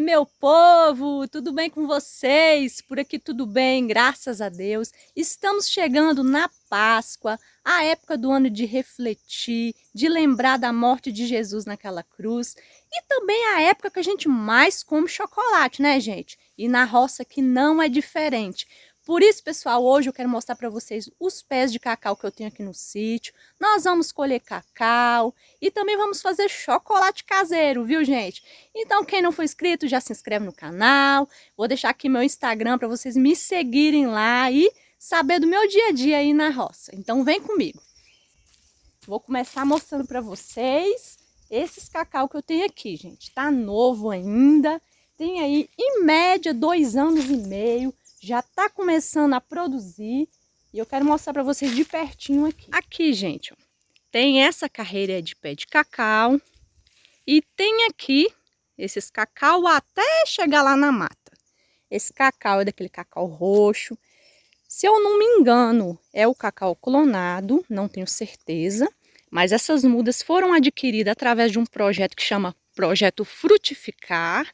meu povo, tudo bem com vocês? Por aqui tudo bem, graças a Deus. Estamos chegando na Páscoa, a época do ano de refletir, de lembrar da morte de Jesus naquela cruz. E também a época que a gente mais come chocolate, né, gente? E na roça que não é diferente. Por isso, pessoal, hoje eu quero mostrar para vocês os pés de cacau que eu tenho aqui no sítio. Nós vamos colher cacau e também vamos fazer chocolate caseiro, viu, gente? Então, quem não for inscrito, já se inscreve no canal. Vou deixar aqui meu Instagram para vocês me seguirem lá e saber do meu dia a dia aí na roça. Então, vem comigo. Vou começar mostrando para vocês esses cacau que eu tenho aqui, gente. Tá novo ainda. Tem aí, em média, 2 anos e meio. Já tá começando a produzir e eu quero mostrar para vocês de pertinho aqui. Aqui, gente, ó, tem essa carreira de pé de cacau e tem aqui esses cacau até chegar lá na mata. Esse cacau é daquele cacau roxo. Se eu não me engano, é o cacau clonado, não tenho certeza. Mas essas mudas foram adquiridas através de um projeto que chama Projeto Frutificar.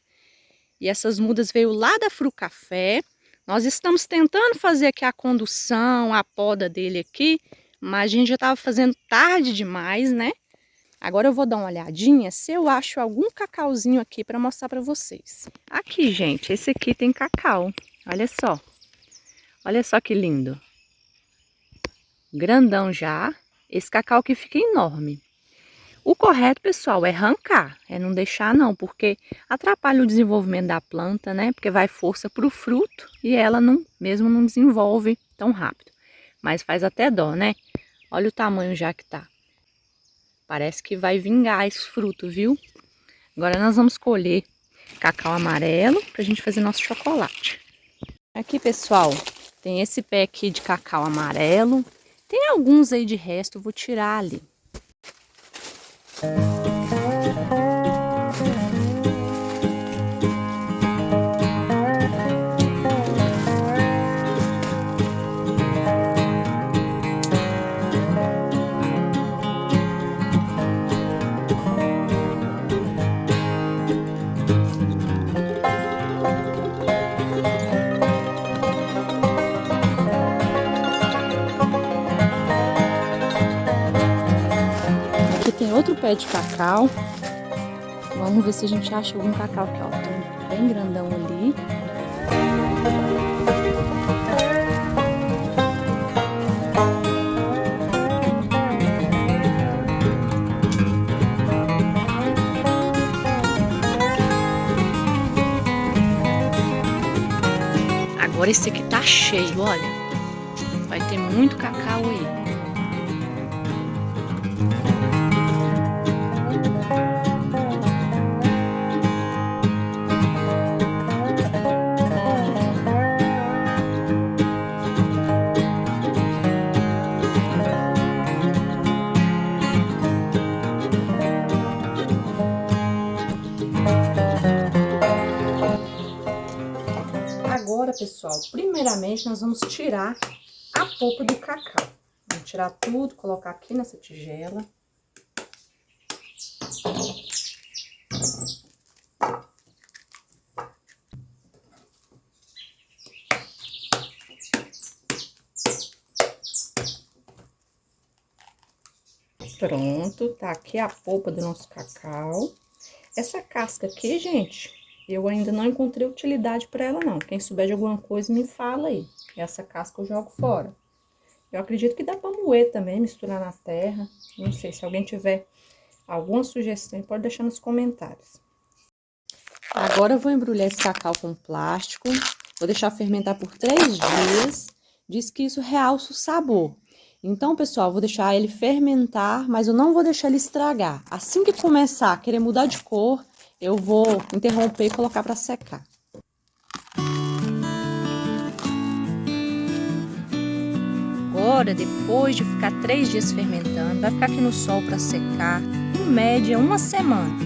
E essas mudas veio lá da Frucafé. Nós estamos tentando fazer aqui a condução, a poda dele aqui, mas a gente já estava fazendo tarde demais, né? Agora eu vou dar uma olhadinha se eu acho algum cacauzinho aqui para mostrar para vocês. Aqui, gente, esse aqui tem cacau. Olha só. Olha só que lindo. Grandão já. Esse cacau aqui fica enorme. O correto, pessoal, é arrancar, é não deixar não, porque atrapalha o desenvolvimento da planta, né? Porque vai força para o fruto e ela mesmo não desenvolve tão rápido. Mas faz até dó, né? Olha o tamanho já que tá. Parece que vai vingar esse fruto, viu? Agora nós vamos colher cacau amarelo pra gente fazer nosso chocolate. Aqui, pessoal, tem esse pé aqui de cacau amarelo. Tem alguns aí de resto, eu vou tirar ali. Tem outro pé de cacau. Vamos ver se a gente acha algum cacau aqui, ó. Tem bem grandão ali. Agora esse aqui tá cheio, olha. Vai ter muito cacau aí. Agora, pessoal, primeiramente nós vamos tirar a polpa do cacau. Vamos tirar tudo, colocar aqui nessa tigela. Pronto, tá aqui a polpa do nosso cacau. Essa casca aqui, gente, eu ainda não encontrei utilidade para ela, não. Quem souber de alguma coisa, me fala aí. Essa casca eu jogo fora. Eu acredito que dá para moer também, misturar na terra. Não sei, se alguém tiver alguma sugestão, pode deixar nos comentários. Agora eu vou embrulhar esse cacau com plástico. Vou deixar fermentar por 3 dias. Diz que isso realça o sabor. Então, pessoal, vou deixar ele fermentar, mas eu não vou deixar ele estragar. Assim que começar a querer mudar de cor, eu vou interromper e colocar para secar. Agora, depois de ficar 3 dias fermentando, vai ficar aqui no sol para secar, em média 1 semana.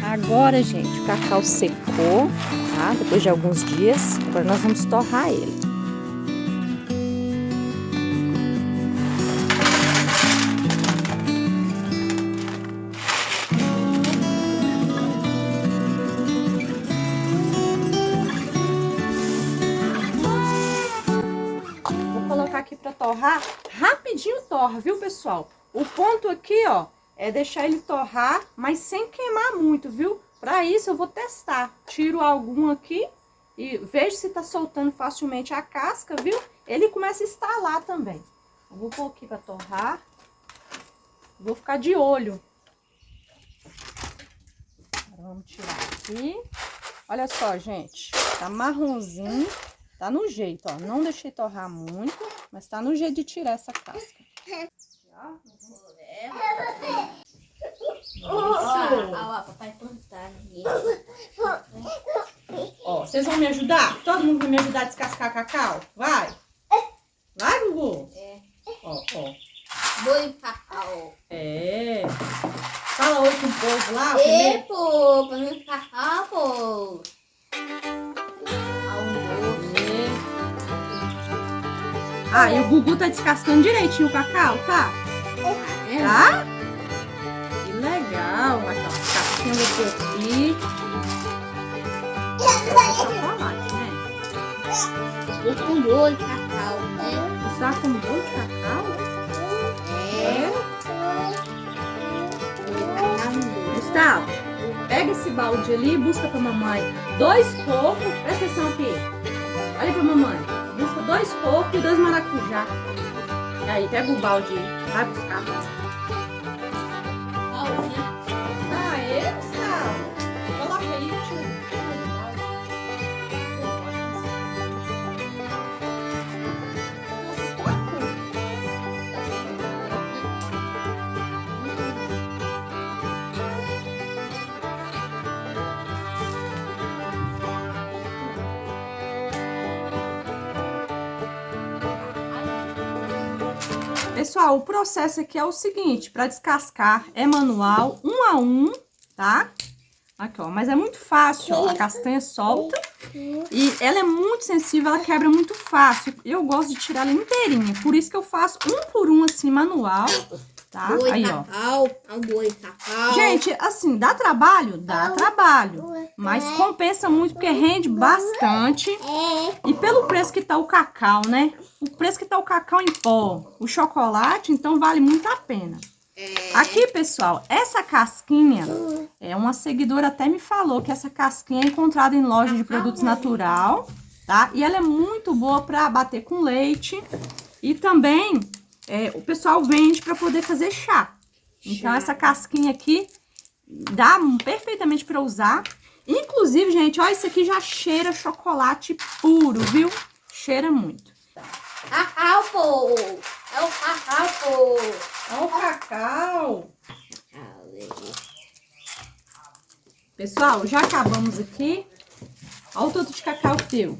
Agora, gente, o cacau secou, tá? Depois de alguns dias, agora nós vamos torrar ele. torrar, rapidinho torra, viu, pessoal? O ponto aqui, ó, é deixar ele torrar, mas sem queimar muito, viu? Pra isso eu vou testar. Tiro algum aqui e vejo se tá soltando facilmente a casca, viu? Ele começa a estalar também. Eu vou pôr aqui pra torrar. Vou ficar de olho. Agora vamos tirar aqui. Olha só, gente. Tá marronzinho. Tá no jeito, ó. Não deixei torrar muito, mas tá no jeito de tirar essa casca. Ó, papai plantar aqui. Ó, vocês vão me ajudar? Todo mundo vai me ajudar a descascar cacau? Vai? Vai, Gugu? É. Ó, ó. Boi cacau. É. Fala oi com o povo lá. E, pô, fazendo cacau, pô. Ah, e o Gugu tá descascando direitinho o cacau, tá? Tá? Que legal. Aqui, ó, as casquinhas do aqui. Chocolate, né? Vou com boi cacau, né? Você tá com bolo de cacau? É. Gustavo, pega esse balde ali e busca pra mamãe 2 cocos. Presta atenção aqui. Olha pra mamãe. Busca 2 cocos e 2 maracujá. E aí, pega o balde aí. Vai buscar. Aê, Gustavo. Coloca aí, tio. Pessoal, o processo aqui é o seguinte, para descascar é manual, 1 a 1, tá? Aqui, ó, mas é muito fácil, ó, a castanha solta e ela é muito sensível, ela quebra muito fácil. Eu gosto de tirar ela inteirinha, por isso que eu faço 1 por 1 assim, manual, tá? Boi Aí, ó. cacau, boi cacau. Gente, assim, dá trabalho? Dá trabalho, mas compensa muito porque rende bastante. E pelo preço que tá o cacau, né? O preço que tá o cacau em pó, o chocolate, então vale muito a pena. Aqui, pessoal, essa casquinha, uma seguidora até me falou que essa casquinha é encontrada em loja de produtos natural, tá? E ela é muito boa para bater com leite e também o pessoal vende para poder fazer chá. Então, essa casquinha aqui dá perfeitamente para usar. Inclusive, gente, ó, isso aqui já cheira chocolate puro, viu? Cheira muito. Cacau, pô. É o cacau, pô. Ó o cacau. Pessoal, já acabamos aqui. Olha o tanto de cacau teu.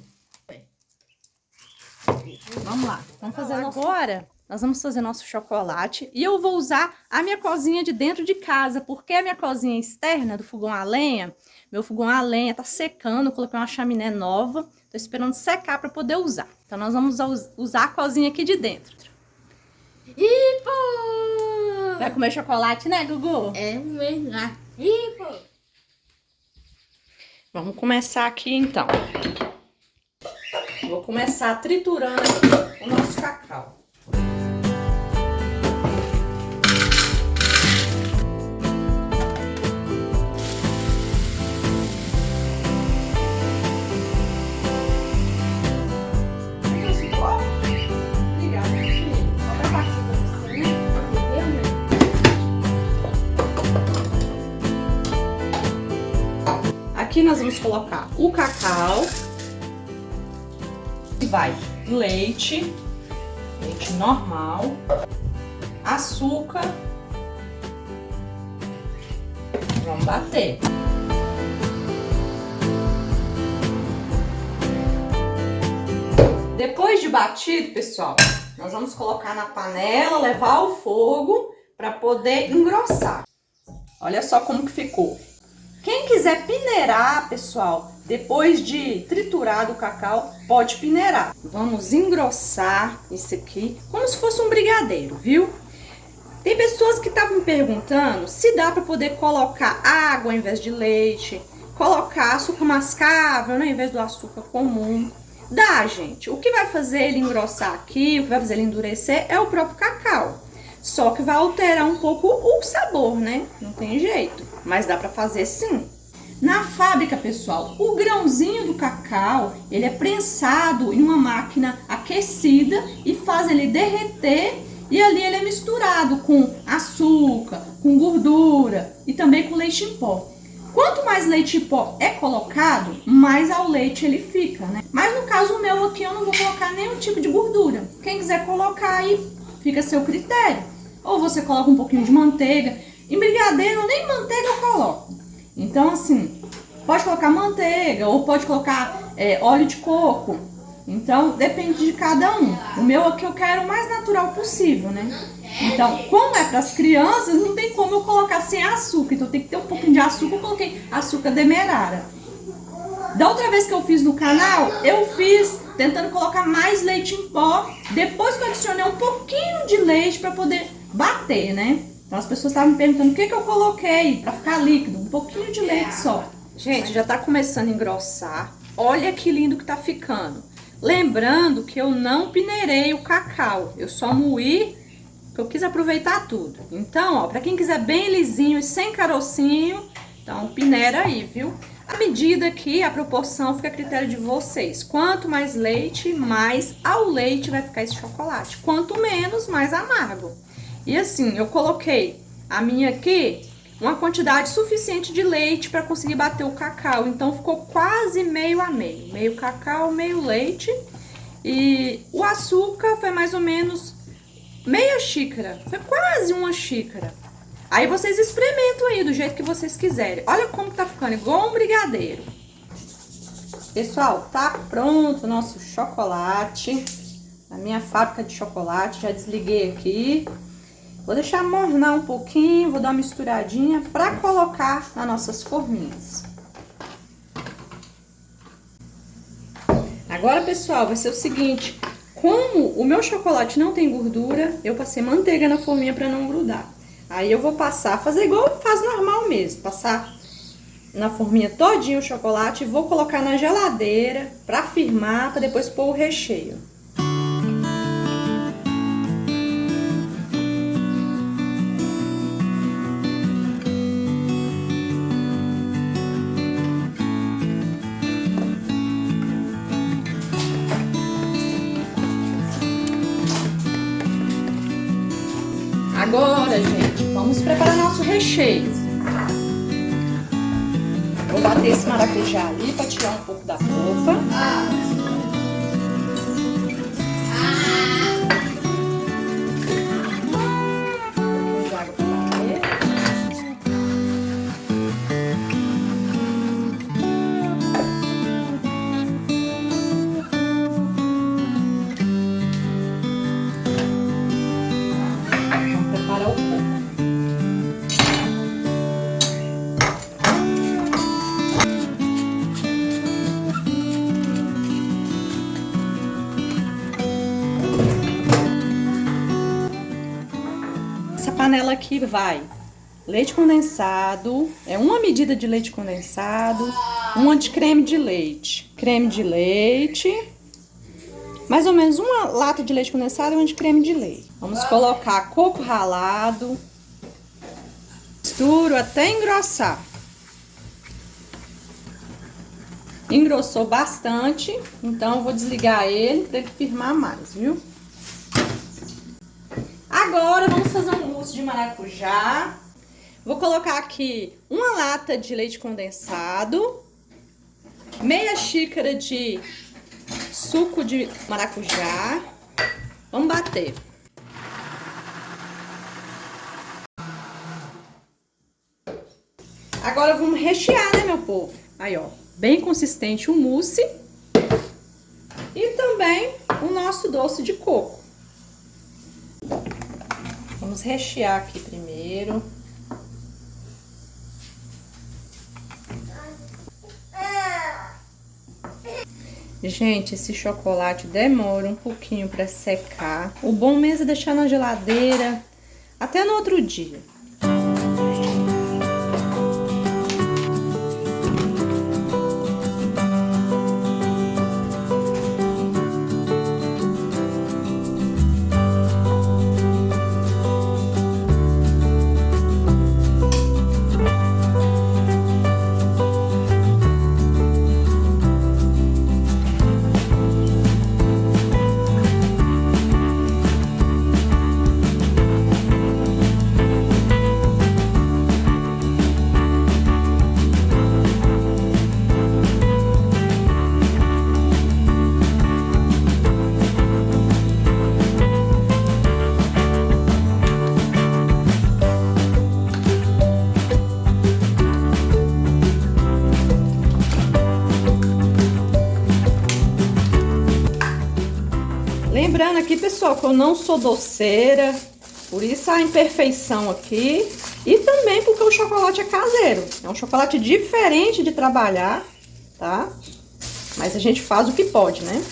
Vamos lá. Vamos fazer agora. Nós vamos fazer nosso chocolate. E eu vou usar a minha cozinha de dentro de casa. Porque a minha cozinha externa do fogão a lenha, meu fogão a lenha tá secando. Eu coloquei uma chaminé nova. Tô esperando secar para poder usar. Então, nós vamos usar a cozinha aqui de dentro. Ih, pô. Vai comer chocolate, né, Gugu? É mesmo. Ih, pô. Vamos começar aqui, então. Vou começar triturando aqui o nosso cacau. Aqui nós vamos colocar o cacau. E vai leite normal, açúcar. Vamos bater. Depois de batido, pessoal, nós vamos colocar na panela, levar ao fogo para poder engrossar. Olha só como que ficou. Quem quiser peneirar, pessoal, depois de triturado o cacau, pode peneirar. Vamos engrossar isso aqui, como se fosse um brigadeiro, viu? Tem pessoas que estavam me perguntando se dá para poder colocar água ao invés de leite, colocar açúcar mascável, né, ao invés do açúcar comum. Dá, gente. O que vai fazer ele engrossar aqui, o que vai fazer ele endurecer é o próprio cacau. Só que vai alterar um pouco o sabor, né? Não tem jeito, mas dá pra fazer sim. Na fábrica, pessoal, o grãozinho do cacau, ele é prensado em uma máquina aquecida e faz ele derreter e ali ele é misturado com açúcar, com gordura e também com leite em pó. Quanto mais leite em pó é colocado, mais ao leite ele fica, né? Mas no caso meu aqui eu não vou colocar nenhum tipo de gordura. Quem quiser colocar aí, fica a seu critério. Ou você coloca um pouquinho de manteiga. Em brigadeiro nem manteiga eu coloco. Então assim, pode colocar manteiga ou pode colocar óleo de coco. Então depende de cada um. O meu aqui eu quero o mais natural possível, né? Então, como é para as crianças, não tem como eu colocar sem açúcar. Então tem que ter um pouquinho de açúcar, eu coloquei açúcar demerara. Da outra vez que eu fiz no canal, eu fiz tentando colocar mais leite em pó. Depois que eu adicionei um pouquinho de leite para poder bater, né? Então as pessoas estavam me perguntando o que eu coloquei para ficar líquido. Um pouquinho de leite só. Gente, já tá começando a engrossar. Olha que lindo que tá ficando. Lembrando que eu não peneirei o cacau. Eu só moí, porque eu quis aproveitar tudo. Então, ó, pra quem quiser bem lisinho e sem carocinho, então peneira aí, viu? A medida aqui, a proporção fica a critério de vocês. Quanto mais leite, mais ao leite vai ficar esse chocolate. Quanto menos, mais amargo. E assim, eu coloquei a minha aqui uma quantidade suficiente de leite para conseguir bater o cacau. Então ficou quase meio a meio. Meio cacau, meio leite. E o açúcar foi mais ou menos meia xícara. Foi quase uma xícara. Aí vocês experimentam aí do jeito que vocês quiserem. Olha como tá ficando, igual um brigadeiro. Pessoal, tá pronto o nosso chocolate. A minha fábrica de chocolate, já desliguei aqui. Vou deixar mornar um pouquinho, vou dar uma misturadinha para colocar nas nossas forminhas. Agora, pessoal, vai ser o seguinte. Como o meu chocolate não tem gordura, eu passei manteiga na forminha para não grudar. Aí eu vou passar, fazer igual faz normal mesmo, passar na forminha todinho o chocolate e vou colocar na geladeira para firmar, para depois pôr o recheio. Agora, gente, vamos preparar nosso recheio. Vou bater esse maracujá ali para tirar um pouco da polpa. Essa panela aqui vai leite condensado, é uma medida de leite condensado, uma de creme de leite. Creme de leite, mais ou menos uma lata de leite condensado e uma de creme de leite. Vamos colocar coco ralado, misturo até engrossar. Engrossou bastante, então eu vou desligar ele para ele firmar mais, viu? Agora vamos fazer um mousse de maracujá. Vou colocar aqui uma lata de leite condensado, meia xícara de suco de maracujá. Vamos bater. Agora vamos rechear, né, meu povo? Aí, ó, bem consistente o mousse e também o nosso doce de coco. Vamos rechear aqui primeiro. Gente, esse chocolate demora um pouquinho para secar. O bom mesmo é deixar na geladeira até no outro dia. Lembrando aqui, pessoal, que eu não sou doceira, por isso a imperfeição aqui. E também porque o chocolate é caseiro. É um chocolate diferente de trabalhar, tá? Mas a gente faz o que pode, né?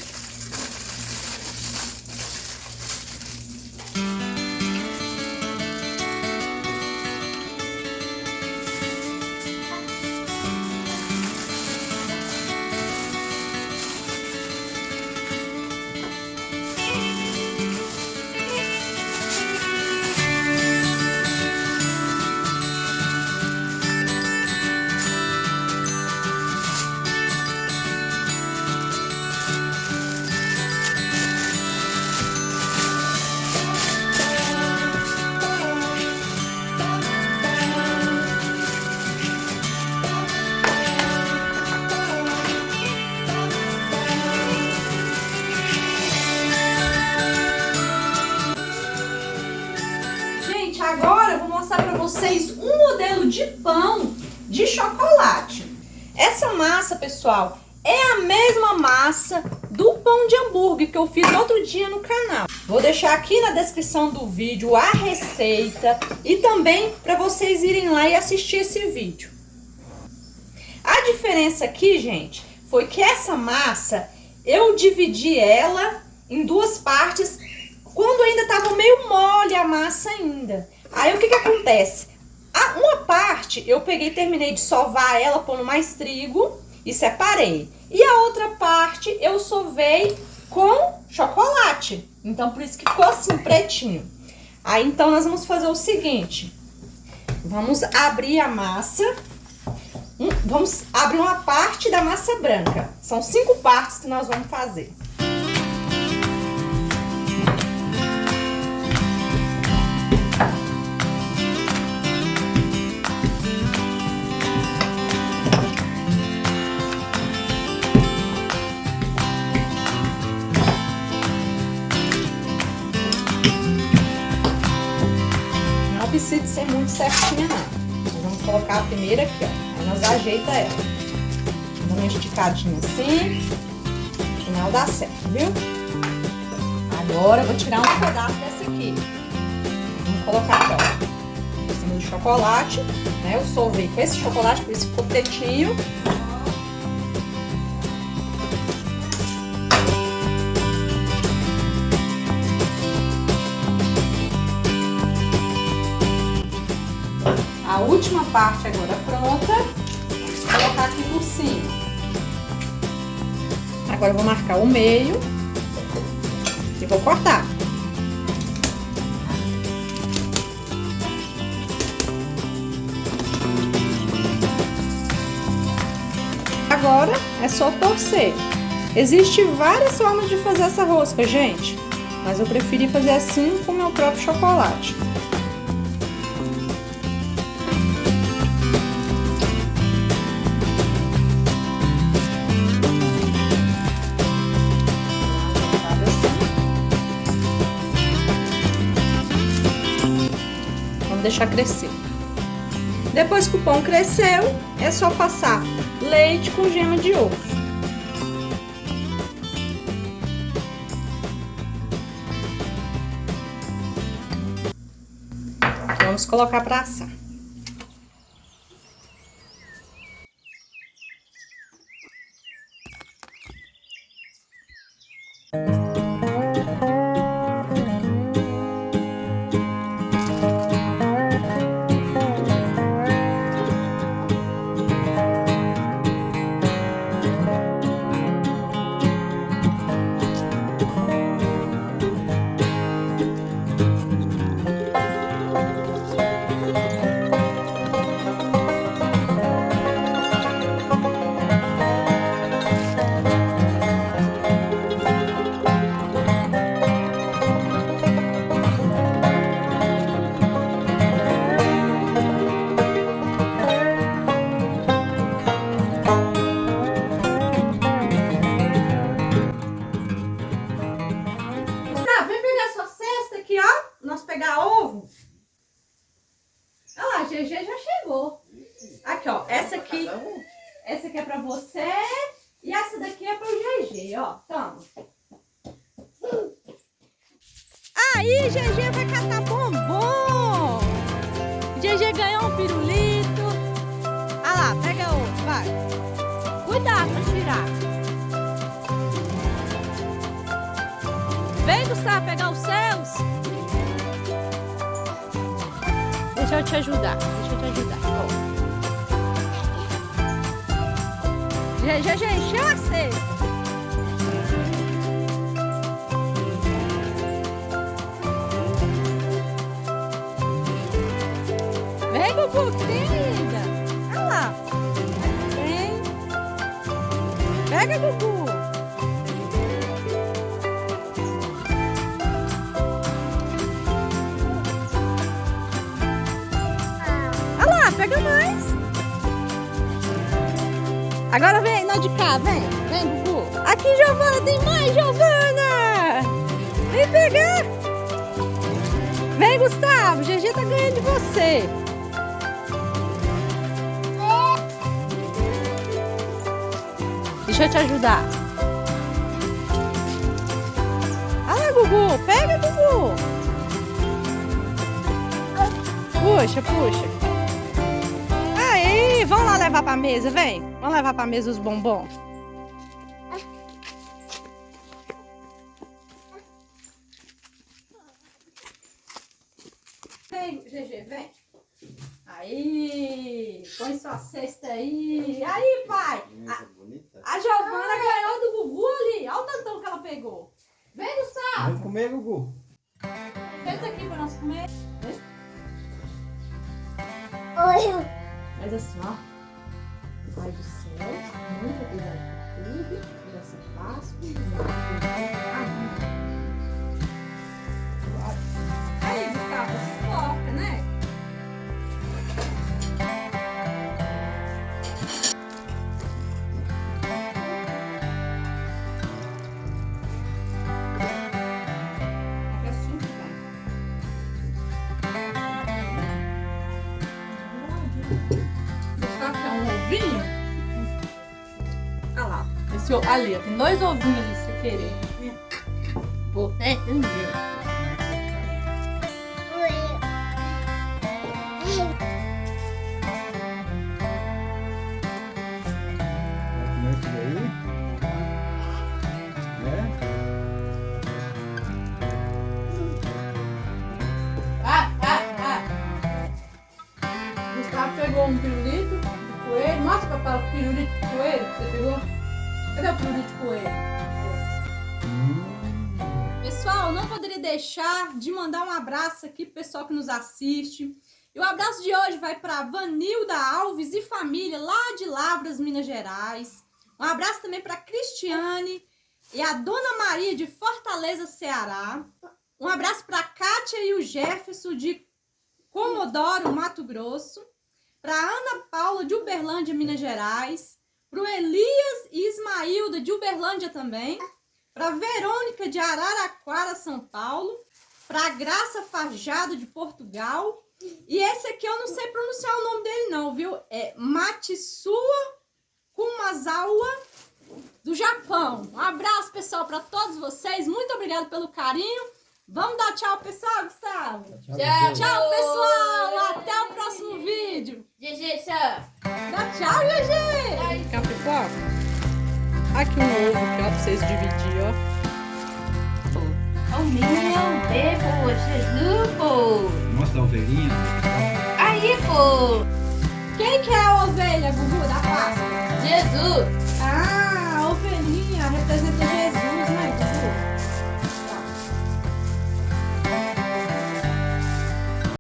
Agora eu vou mostrar para vocês um modelo de pão de chocolate. Essa massa, pessoal, é a mesma massa do pão de hambúrguer que eu fiz outro dia no canal. Vou deixar aqui na descrição do vídeo a receita e também para vocês irem lá e assistir esse vídeo. A diferença aqui, gente, foi que essa massa eu dividi ela em duas partes quando ainda estava meio mole a massa ainda. Aí o que acontece? Uma parte eu peguei e terminei de sovar ela pondo mais trigo e separei. E a outra parte eu sovei com chocolate. Então por isso que ficou assim, pretinho. Aí então nós vamos fazer o seguinte. Vamos abrir a massa. Vamos abrir uma parte da massa branca. São 5 partes que nós vamos fazer. Não precisa ser muito certinha, não. Nós vamos colocar a primeira aqui, ó. Aí nós ajeita ela. Dando uma esticadinha assim. No final dá certo, viu? Agora eu vou tirar um pedaço dessa aqui. Vamos colocar aqui, ó. Em cima do chocolate, né? Eu sovei com esse chocolate, por isso ficou pretinho. A última parte agora pronta, vamos colocar aqui por cima. Agora eu vou marcar o meio e vou cortar. Agora é só torcer. Existem várias formas de fazer essa rosca, gente, mas eu preferi fazer assim com o meu próprio chocolate. Deixar crescer. Depois que o pão cresceu, é só passar leite com gema de ovo. Vamos colocar para assar. aí, GG vai catar bombom. GG ganhou um pirulito. Ah lá, pega outro, vai. Cuidado pra tirar. Vem, Gustavo, pegar os seus. Deixa eu te ajudar. GG encheu a cesta. Vem, Gugu, que tem ainda. Olha lá. Vem. Pega, Gugu. Olha lá, pega mais. Agora vem, lá de cá, vem. Vem, Gugu. Aqui, Giovana, tem mais, Giovana. Vem pegar. Vem, Gustavo. GG tá ganhando de você. Deixa eu te ajudar. Olha lá, Gugu. Pega, Gugu. Puxa, puxa. Aí, vamos lá levar pra mesa, vem. Vamos levar pra mesa os bombons. Vem, GG, vem. Aí, põe sua cesta aí. Aí, pai. A Giovana ganhou do Gugu ali. Olha o tantão que ela pegou. Vem, Gustavo. Vem comer, Gugu. Senta aqui pra nós comer. Oi. Faz assim, ó. Pai do céu, muito obrigada por tudo, por essa Páscoa. Aí, Gustavo, se coloca, né? É assim que vai. Gustavo quer um ovinho? Olha lá. Esse ali, ó, tem 2 ovinhos ali, se você querer. Vou entender. Vai comer isso daí? Gustavo pegou um pirulito de coelho. Mostra, papai, o pirulito de coelho que você pegou. Cadê o pirulito de coelho? Pessoal, não poderia deixar de mandar um abraço aqui pro pessoal que nos assiste. E o abraço de hoje vai para Vanilda Alves e família lá de Lavras, Minas Gerais. Um abraço também para Cristiane e a Dona Maria de Fortaleza, Ceará. Um abraço para Kátia e o Jefferson de Comodoro, Mato Grosso. Para Ana Paula de Uberlândia, Minas Gerais. Para o Elias e Ismailda de Uberlândia também. Para Verônica de Araraquara, São Paulo. Para Graça Fajado de Portugal. E esse aqui eu não sei pronunciar o nome dele não, viu? É Matsua Kumazawa do Japão. Um abraço, pessoal, para todos vocês. Muito obrigada pelo carinho. Vamos dar tchau, pessoal, Gustavo? Tchau, Tchau, pessoal. Até o próximo vídeo. GG, tchau. Dá tchau, GG. Quer pipoca? Aqui um ovo aqui, ó, pra vocês dividirem, ó. Oh, meu Deus, Jesus, pô. Mostra a ovelhinha. Aí, pô. Quem que é a ovelha, Gugu, da Páscoa? Jesus.